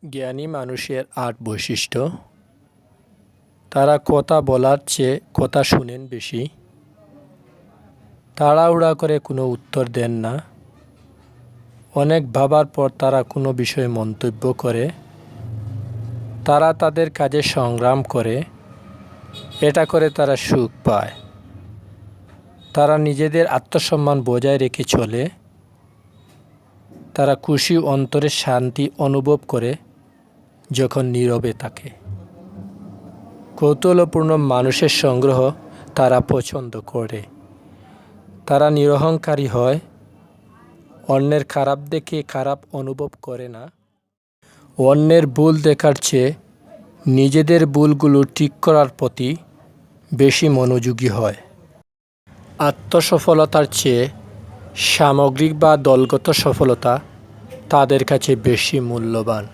জ্ঞানী মানুষের ৮ বৈশিষ্ট্য। তারা কথা বলার চেয়ে কথা শুনেন বেশি। তাড়াহুড়া করে কোনো উত্তর দেন না। অনেক ভাবার পর তারা কোনো বিষয়ে মন্তব্য করে। তারা তাদের কাজে সংগ্রাম করে। এটা করে তারা সুখ পায়। তারা নিজেদের আত্মসম্মান বজায় রেখে চলে। তারা খুশি অন্তরে শান্তি অনুভব করে যখন নীরবে থাকে। কৌতূহলপূর্ণ মানুষের সংগ্রহ তারা পছন্দ করে। তারা নিরহংকারী হয়। অন্যের খারাপ দেখে খারাপ অনুভব করে না। অন্যের ভুল দেখার চেয়ে নিজেদের ভুলগুলো ঠিক করার প্রতি বেশি মনোযোগী হয়। আত্মসফলতার চেয়ে সামগ্রিক বা দলগত সফলতা তাদের কাছে বেশি মূল্যবান।